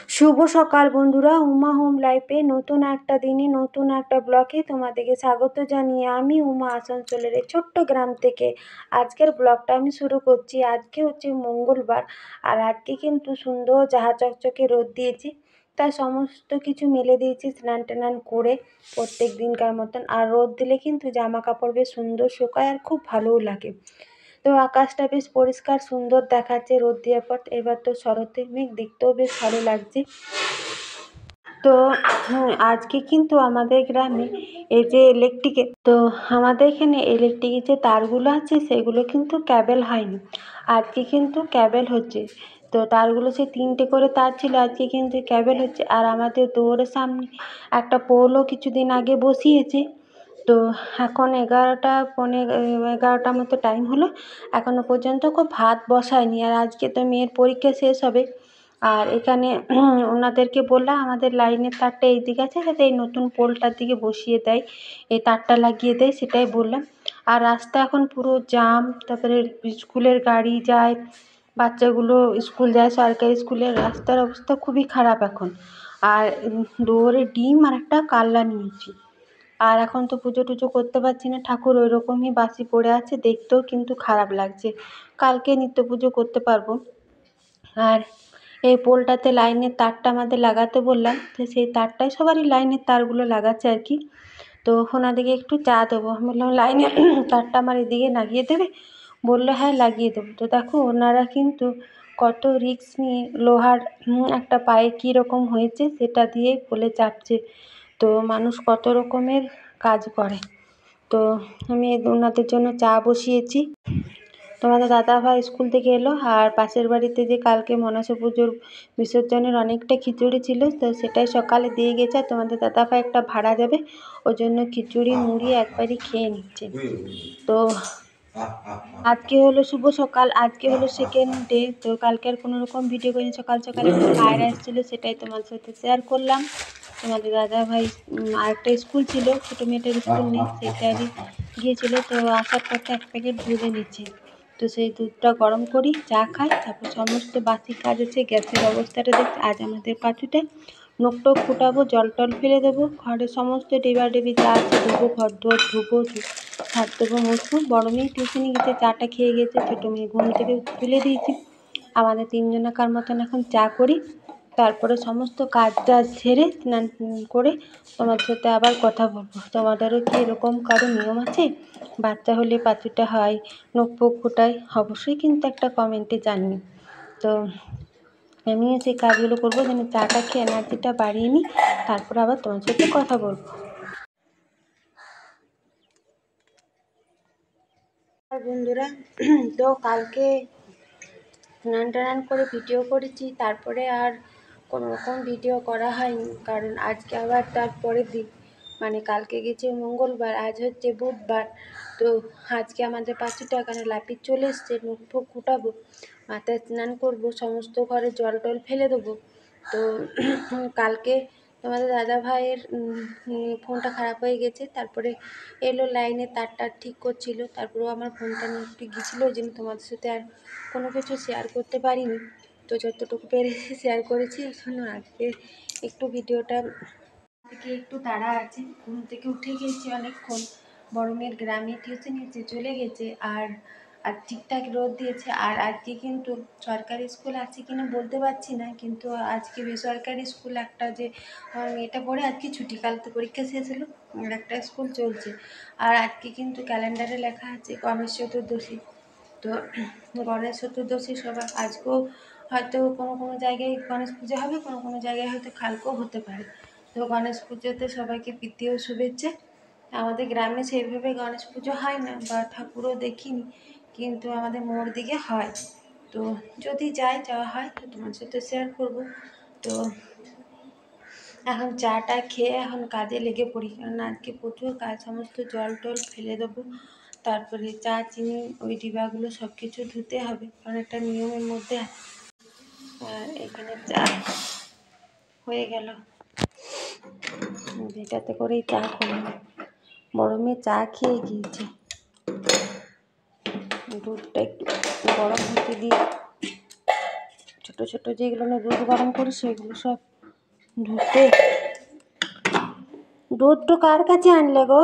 শুভ সকাল বন্ধুরা, উমা হোম লাইফে নতুন একটা দিনে নতুন একটা ব্লগে তোমাদেরকে স্বাগত জানিয়ে আমি উমা আসানসোলের এই ছোট্ট গ্রাম থেকে আজকের ব্লগটা আমি শুরু করছি। আজকে হচ্ছে মঙ্গলবার, আর আজকে কিন্তু সুন্দর জাহা চকচকে রোদ দিয়েছি, তাই সমস্ত কিছু মেলে দিয়েছি স্নান টান করে প্রত্যেক দিনকার মতন। আর রোদ দিলে কিন্তু জামা কাপড় বেশ সুন্দর শুকায় আর খুব ভালোও লাগে। তো আকাশটা বেশ পরিষ্কার সুন্দর দেখাচ্ছে রোদ দেওয়ার পর। এবার তো শরতের মেঘ, দেখতেও বেশ ভালো লাগছে। তো আজকে কিন্তু আমাদের গ্রামে এই যে আমাদের এখানে ইলেকট্রিকের যে তারগুলো আছে সেগুলো কিন্তু ক্যাবেল হয়নি, আজকে কিন্তু ক্যাবেল হচ্ছে। তো তারগুলো সে 3টে করে তার ছিল, আজকে কিন্তু ক্যাবেল হচ্ছে। আর আমাদের দুয়ারের সামনে একটা পোলও কিছুদিন আগে বসিয়েছে। তো এখন 11টার মতো টাইম হলো, এখনও পর্যন্ত ভাত বসায়নি। আর আজকে তো মেয়ের পরীক্ষা শেষ হবে। আর এখানে ওনাদেরকে বললাম আমাদের লাইনের তারটা এই দিকে আছে, যাতে এই নতুন পোলটার দিকে বসিয়ে দেয়, এই তারটা লাগিয়ে দেয়, সেটাই বললাম। আর রাস্তা এখন পুরো জাম, তারপরে স্কুলের গাড়ি যায়, বাচ্চাগুলো স্কুল যায়, সরকারি স্কুলের রাস্তার অবস্থা খুবই খারাপ এখন। আর দুয়ারে ডিম আর একটা কাল্লা নিয়েছি। আর এখন তো পুজো টুজো করতে পারছি না, ঠাকুর ওই রকমই বাসি পড়ে আছে, দেখতেও কিন্তু খারাপ লাগছে। কালকে নিত্য পুজো করতে পারবো। আর এই পোলটাতে লাইনের তারটা আমাদের লাগাতে বললাম, তো সেই তারটাই সবারই লাইনের তারগুলো লাগাচ্ছে আর কি। তো ওনাদেরকে একটু চা দেবো, আমি বললাম লাইনের তারটা আমার এদিকে লাগিয়ে দেবে? বললো হ্যাঁ লাগিয়ে দেবো। তো দেখো ওনারা কিন্তু কত রিস্ক নিয়ে লোহার একটা পায়ে কীরকম হয়েছে সেটা দিয়েই পোলে চাপছে। তো মানুষ কত রকমের কাজ করে। তো আমি ওনাদের জন্য চা বসিয়েছি। তোমাদের দাদাভাই স্কুল থেকে এলো, আর পাশের বাড়িতে যে কালকে মনসা পুজোর বিসর্জনের অনেকটা খিচুড়ি ছিল, তো সেটাই সকালে দিয়ে গেছে। আর তোমাদের দাদাভাই একটা ভাড়া যাবে, ওই জন্য খিচুড়ি মুড়ি একবারই খেয়ে নিচ্ছে। তো আজকে হলো শুভ সকাল, আজকে হলো সেকেন্ড ডে। তো কালকে আর কোনো রকম ভিডিও করিনি, সকাল সকাল একটা পায়রা এসেছিলো, সেটাই তোমার সাথে শেয়ার করলাম। তোমাদের দাদাভাই আরেকটা স্কুল ছিল, ছোটো মেয়েটার স্কুল নেই, সেটারই গিয়েছিলো। তো আসার পথে 1 প্যাকেট দুধ এনেছে, তো সেই দুধটা গরম করি, চা খাই, তারপর সমস্ত বাসি কাজ আছে। গ্যাসের অবস্থাটা দেখতে, আজ আমাদের পাঁচুটা নখ টক ফুটাবো, জল টল ফেলে দেবো, ঘরের সমস্ত ডেবাডেবি যা আছে ধোবো, ঘর দুয়ার ধোবো, ছাদ দেবো, মুছবো। বড় মেয়ে টিউশনে গেছে, চাটা খেয়ে গেছে, ছোটো মেয়ে ঘুম থেকে তুলে দিয়েছি। আমাদের 3জনাকার মতন এখন চা করি, তারপরে সমস্ত কাজ টাজ সেরে স্নান করে তোমার সাথে আবার কথা বলবো। তোমাদেরও কি এরকম কারো নিয়ম আছে? বাচ্চা হলে পাঁচুটা হয়, নখ ফোক ফোটায়, অবশ্যই কিন্তু একটা কমেন্টে জানিও। তো আমিও সেই কাজগুলো করবো, যেন চাটা খেয়ে এনার্জিটা বাড়িয়ে নিই, তারপর আবার তোমার সাথে কথা বলবো। বন্ধুরা, তো কালকে স্নান টান করে ভিডিও করেছি, তারপরে আর কোনো রকম ভিডিও করা হয়নি, কারণ আজকে আবার তারপরের দিন, মানে কালকে গেছে মঙ্গলবার, আজ হচ্ছে বুধবার। তো আজকে আমাদের পাঁচুটা এখানে লাপিত চলে এসছে, মুখ ফুক ফুটাবো, মাথায় স্নান করবো, সমস্ত ঘরে জল টল ফেলে দেবো। তো কালকে তোমাদের দাদা ভাইয়ের ফোনটা খারাপ হয়ে গেছে, তারপরে এলো লাইনে তারটা ঠিক করছিল, তারপরেও আমার ফোনটা নিয়ে একটু গিয়েছিলো, ওই জন্য তোমাদের সাথে আর কোনো কিছু শেয়ার করতে পারিনি। তো যতটুকু পেরেছি শেয়ার করেছি। এখনও আজকে একটু ভিডিওটা থেকে একটু তাড়া আছে, ঘুম থেকে উঠে গেছি অনেকক্ষণ। বড় মেয়ের গ্রামে টিউশন এসে চলে গেছে, আর ঠিকঠাক রোদ দিয়েছে। আর আজকে কিন্তু সরকারি স্কুল আছে কিনা বলতে পারছি না, কিন্তু আজকে বেসরকারি স্কুল একটা যে মেয়েটা পড়ে আজকে ছুটি, কাল তো পরীক্ষা শেষ হলো, একটা স্কুল চলছে। আর আজকে কিন্তু ক্যালেন্ডারে লেখা আছে গণেশ চতুর্দশী। তো গণেশ চতুর্দশী সবার আজকেও হয়তো কোনো কোনো জায়গায় গণেশ পুজো হবে, কোনো কোনো জায়গায় হয়তো কালকেও হতে পারে। তো গণেশ পুজোতে সবাইকে প্রীতি ও শুভেচ্ছা। আমাদের গ্রামে সেইভাবে গণেশ পুজো হয় না, বা ঠাকুরও দেখিনি, কিন্তু আমাদের মোড় দিকে হয়। তো যদি যাওয়া হয় তো তোমার সাথে শেয়ার করব। তো এখন চাটা খেয়ে এখন কাজে লেগে পড়ি, কারণ আজকে প্রচুর কাজ, সমস্ত জল টল ফেলে দেবো, তারপরে চা চিনি ওই ডিবাগুলো সব কিছু ধুতে হবে, কারণ একটা নিয়মের মধ্যে। আর এখানে চা হয়ে গেল, যেটাতে করেই চা করলাম। বড় মেয়ে চা খেয়ে গিয়েছে, দুধটা একটু গরম হতে দিয়ে ছোটো ছোটো যেগুলো না দুধ গরম করি সেগুলো সব ধুতে। দুধ তো কার কাছে আনলে গো?